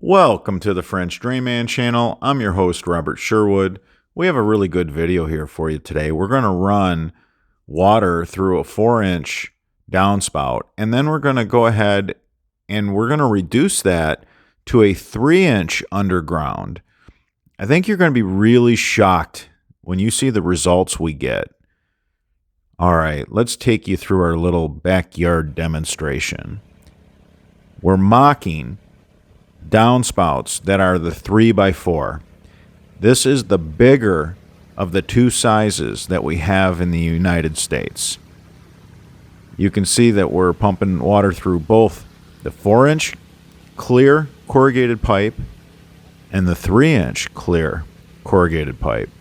Welcome to the French Drain Man channel. I'm your host, Robert Sherwood. We have a really good video here for you today. We're going to run water through a 4-inch downspout, and then we're going to go ahead and we're going to reduce that to a 3-inch underground. I think you're going to be really shocked when you see the results we get. All right, let's take you through our little backyard demonstration. We're mocking downspouts that are the 3x4. This is the bigger of the two sizes that we have in the United States. You can see that we're pumping water through both the 4-inch clear corrugated pipe and the 3-inch clear corrugated pipe.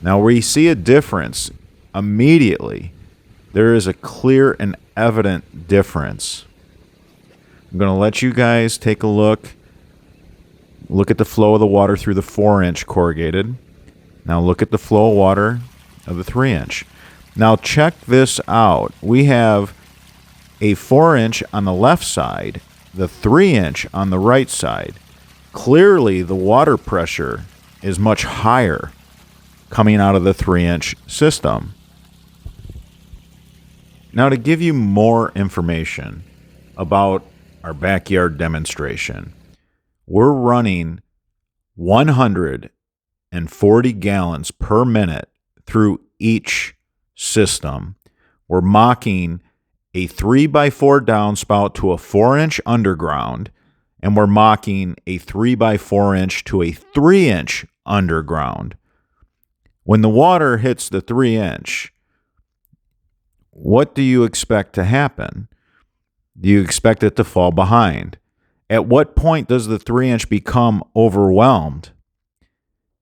Now we see a difference immediately. There is a clear and evident difference. I'm going to let you guys take a look. Look at the flow of the water through the 4-inch corrugated. Now look at the flow of water of the 3-inch. Now check this out. We have a 4-inch on the left side, the 3-inch on the right side. Clearly the water pressure is much higher coming out of the 3-inch system. Now to give you more information about our backyard demonstration, we're running 140 gallons per minute through each system. We're mocking a 3x4 downspout to a 4-inch underground, and we're mocking a 3x4-inch to a 3-inch underground. When the water hits the 3-inch, what do you expect to happen? Do you expect it to fall behind? At what point does the 3-inch become overwhelmed?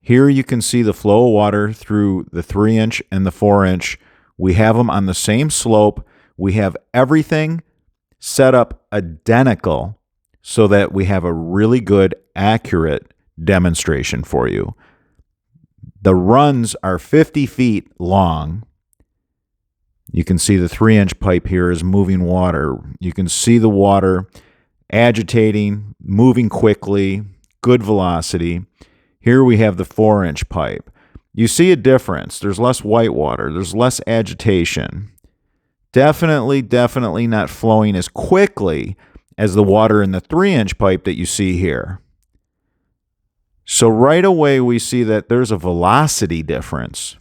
Here you can see the flow of water through the 3-inch and the 4-inch. We have them on the same slope. We have everything set up identical so that we have a really good, accurate demonstration for you. The runs are 50 feet long. You can see the 3-inch pipe here is moving water. You can see the water agitating, moving quickly, good velocity. Here we have the 4-inch pipe. You see a difference. There's less white water. There's less agitation. Definitely not flowing as quickly as the water in the 3-inch pipe that you see here. So right away we see that there's a velocity difference.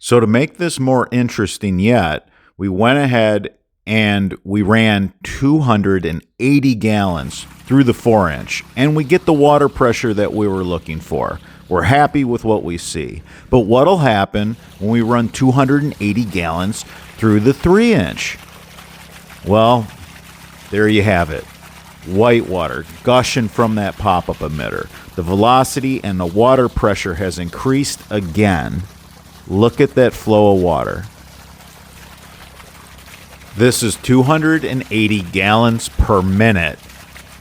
So to make this more interesting yet, we went ahead and we ran 280 gallons through the 4-inch, and we get the water pressure that we were looking for. We're happy with what we see. But what'll happen when we run 280 gallons through the 3-inch? Well, there you have it. White water gushing from that pop-up emitter. The velocity and the water pressure has increased again. Look at that flow of water. This is 280 gallons per minute.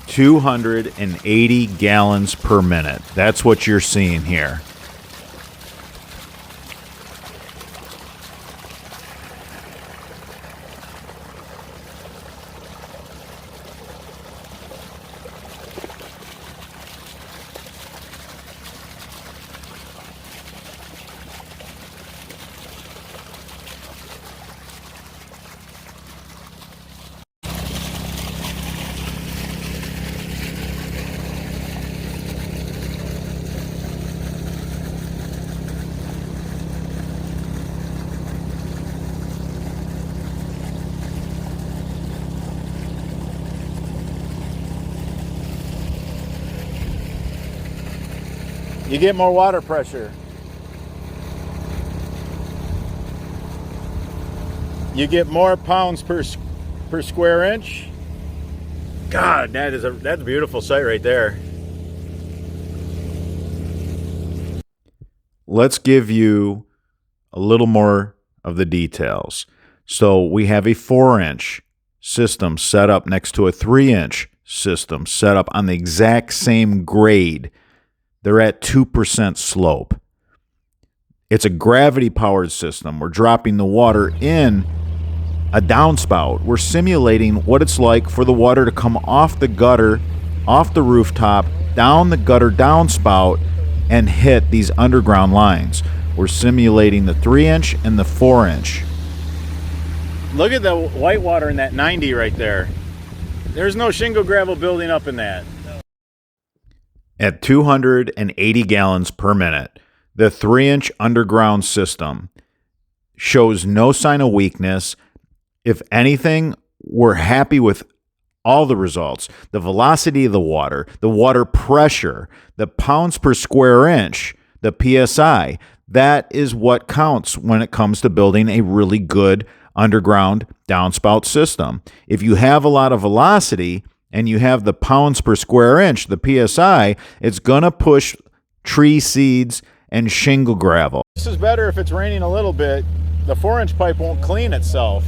280 gallons per minute. That's what you're seeing here. You get more water pressure. You get more pounds per square inch. God, that's a beautiful sight right there. Let's give you a little more of the details. So we have a 4-inch system set up next to a 3-inch system set up on the exact same grade. They're at 2% slope. It's a gravity-powered system. We're dropping the water in a downspout. We're simulating what it's like for the water to come off the gutter off the rooftop, down the gutter downspout, and hit these underground lines. We're simulating the 3-inch and the 4-inch. Look at the white water in that 90 right there. There's no shingle gravel building up in that. At 280 gallons per minute, the 3-inch underground system shows no sign of weakness. If anything, we're happy with all the results. The velocity of the water pressure, the pounds per square inch, the PSI. That is what counts when it comes to building a really good underground downspout system. If you have a lot of velocity and you have the pounds per square inch, the PSI, it's going to push tree seeds and shingle gravel. This is better if it's raining a little bit. The 4-inch pipe won't clean itself.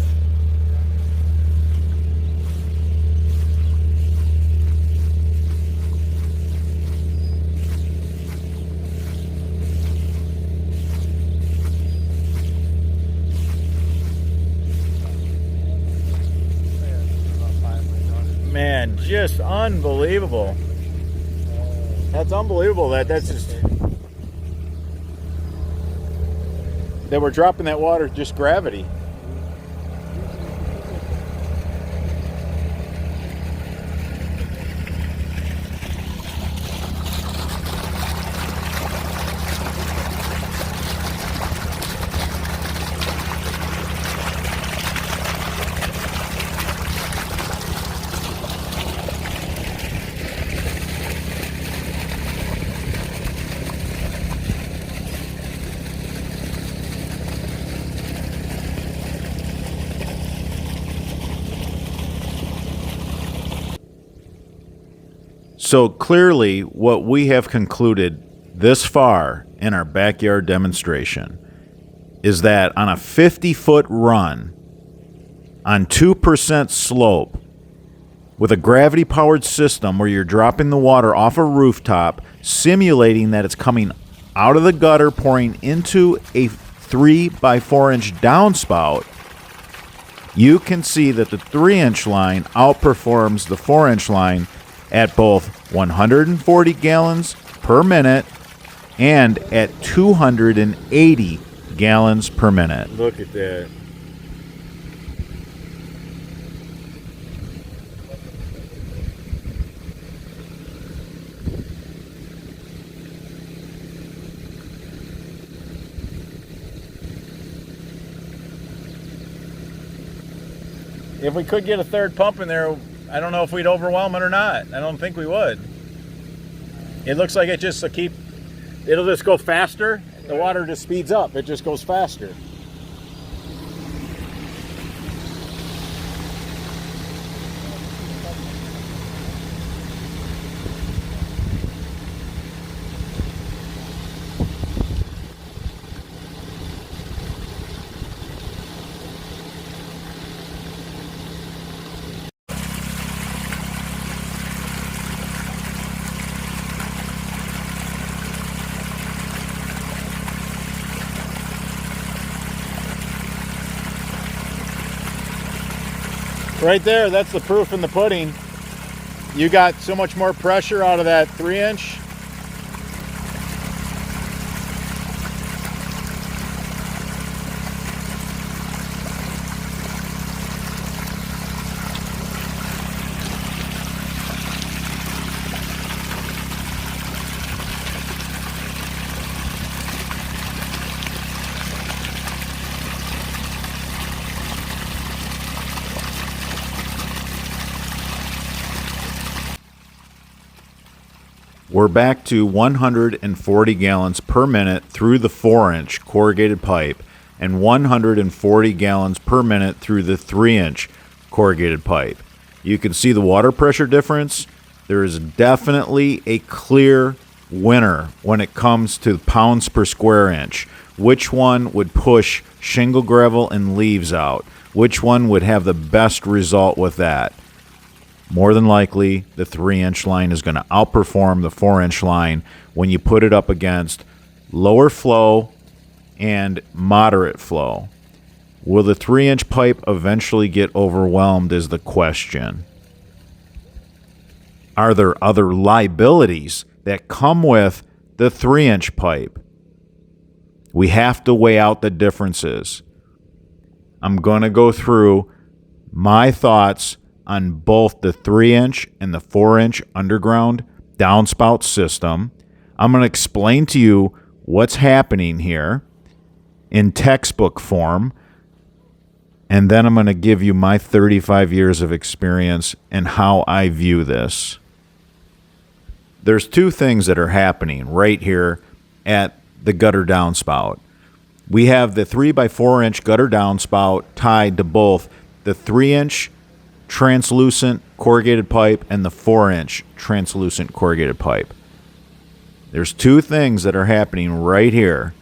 Man, just unbelievable. That's unbelievable that's just that we're dropping that water, just gravity. So clearly, what we have concluded this far in our backyard demonstration is that on a 50-foot run on 2% slope with a gravity-powered system where you're dropping the water off a rooftop, simulating that it's coming out of the gutter, pouring into a 3 by 4-inch downspout, you can see that the 3-inch line outperforms the 4-inch line at both 140 gallons per minute and at 280 gallons per minute. Look at that. If we could get a third pump in there, I don't know if we'd overwhelm it or not. I don't think we would. It looks like it just it'll just go faster. The water just speeds up. It just goes faster. Right there, that's the proof in the pudding. You got so much more pressure out of that 3-inch. We're back to 140 gallons per minute through the 4-inch corrugated pipe and 140 gallons per minute through the 3-inch corrugated pipe. You can see the water pressure difference. There is definitely a clear winner when it comes to pounds per square inch. Which one would push shingle, gravel, and leaves out? Which one would have the best result with that? More than likely, the 3-inch line is going to outperform the 4-inch line when you put it up against lower flow and moderate flow. Will the 3-inch pipe eventually get overwhelmed is the question. Are there other liabilities that come with the 3-inch pipe? We have to weigh out the differences. I'm going to go through my thoughts on both the 3-inch and the 4-inch underground downspout system. I'm going to explain to you what's happening here in textbook form, and then I'm going to give you my 35 years of experience and how I view this. There's two things that are happening right here at the gutter downspout. We have the 3x4-inch gutter downspout tied to both the 3-inch translucent corrugated pipe and the 4-inch translucent corrugated pipe. There's two things that are happening right here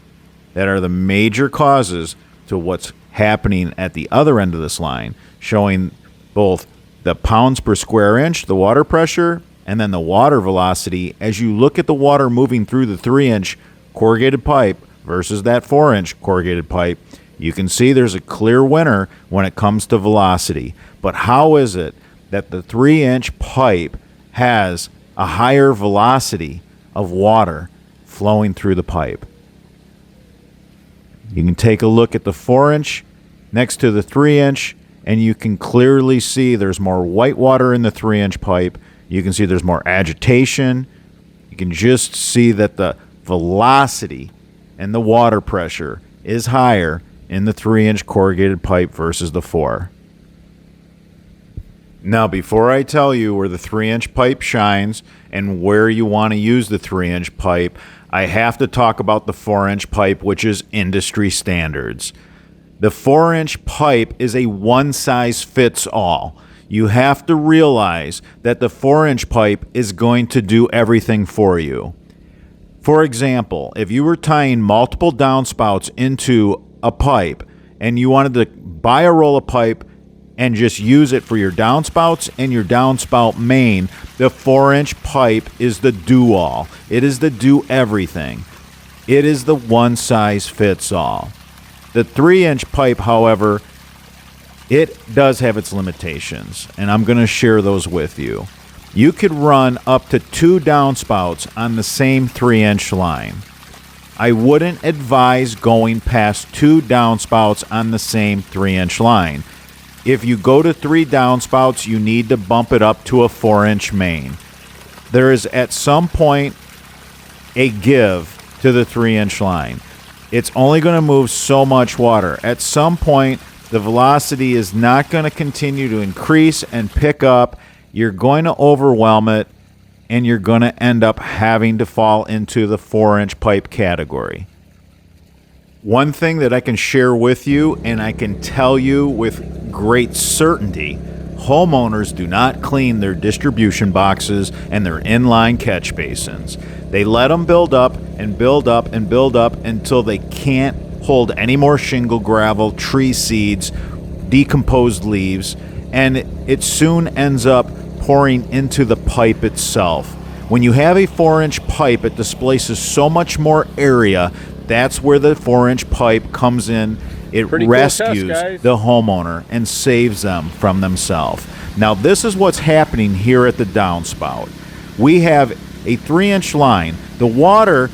that are the major causes to what's happening at the other end of this line, showing both the pounds per square inch, the water pressure, and then the water velocity as you look at the water moving through the 3-inch corrugated pipe versus that 4-inch corrugated pipe. You can see there's a clear winner when it comes to velocity. But how is it that the 3-inch pipe has a higher velocity of water flowing through the pipe? You can take a look at the 4-inch next to the 3-inch, and you can clearly see there's more white water in the 3-inch pipe. You can see there's more agitation. You can just see that the velocity and the water pressure is higher in the 3-inch corrugated pipe versus the 4. Now, before I tell you where the 3-inch pipe shines and where you want to use the 3-inch pipe, I have to talk about the 4-inch pipe, which is industry standards. The 4-inch pipe is a one-size-fits-all. You have to realize that the 4-inch pipe is going to do everything for you. For example, if you were tying multiple downspouts into a pipe and you wanted to buy a roll of pipe and just use it for your downspouts and your downspout main, the 4-inch pipe is the do-all. It is the do-everything. It is the one-size-fits-all. The 3-inch pipe, however, it does have its limitations, and I'm going to share those with you. You could run up to 2 downspouts on the same 3-inch line. I wouldn't advise going past 2 downspouts on the same 3-inch line. If you go to 3 downspouts, you need to bump it up to a 4-inch main. There is at some point a give to the 3-inch line. It's only going to move so much water. At some point, the velocity is not going to continue to increase and pick up. You're going to overwhelm it, and you're going to end up having to fall into the 4-inch pipe category. One thing that I can share with you, and I can tell you with great certainty, homeowners do not clean their distribution boxes and their inline catch basins. They let them build up and build up and build up until they can't hold any more shingle, gravel, tree seeds, decomposed leaves, and it soon ends up pouring into the pipe itself. When you have a 4-inch pipe, it displaces so much more area. That's where the 4-inch pipe comes in. It rescues the homeowner and saves them from themselves. Now, this is what's happening here at the downspout. We have a 3-inch line. The water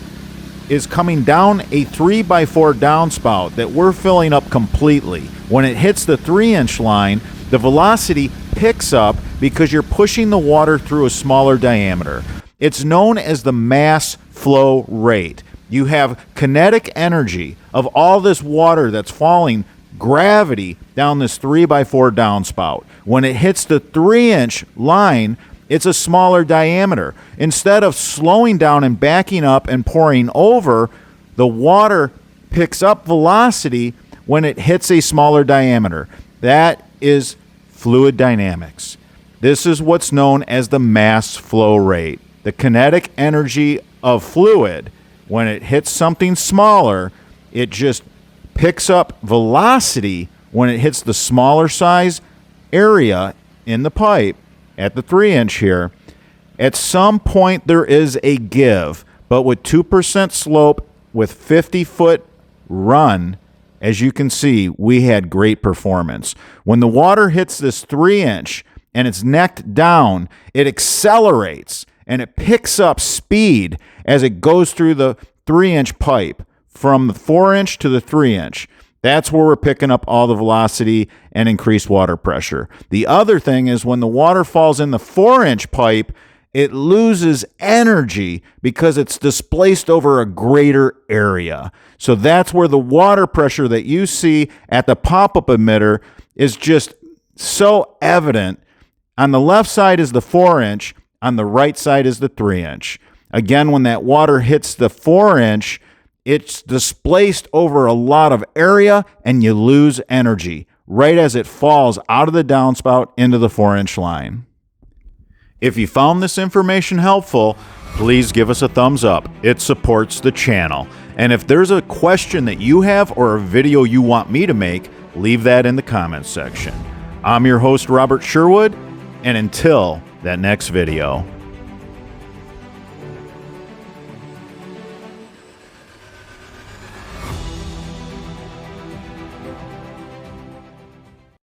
is coming down a 3x4 downspout that we're filling up completely. When it hits the 3-inch line, the velocity picks up because you're pushing the water through a smaller diameter. It's known as the mass flow rate. You have kinetic energy of all this water that's falling, gravity down this 3x4 downspout. When it hits the 3-inch line, it's a smaller diameter. Instead of slowing down and backing up and pouring over, the water picks up velocity when it hits a smaller diameter. That is fluid dynamics. This is what's known as the mass flow rate. The kinetic energy of fluid, when it hits something smaller, it just picks up velocity when it hits the smaller size area in the pipe at the 3-inch here. At some point there is a give, but with 2% slope with 50-foot run, as you can see, we had great performance. When the water hits this 3-inch, and it's necked down, it accelerates and it picks up speed as it goes through the 3-inch pipe from the 4-inch to the 3-inch. That's where we're picking up all the velocity and increased water pressure. The other thing is when the water falls in the 4-inch pipe, it loses energy because it's displaced over a greater area. So that's where the water pressure that you see at the pop-up emitter is just so evident. On the left side is the 4-inch, on the right side is the 3-inch. Again, when that water hits the 4-inch, it's displaced over a lot of area and you lose energy right as it falls out of the downspout into the 4-inch line. If you found this information helpful, please give us a thumbs up. It supports the channel. And if there's a question that you have or a video you want me to make, leave that in the comments section. I'm your host, Robert Sherwood, and until that next video.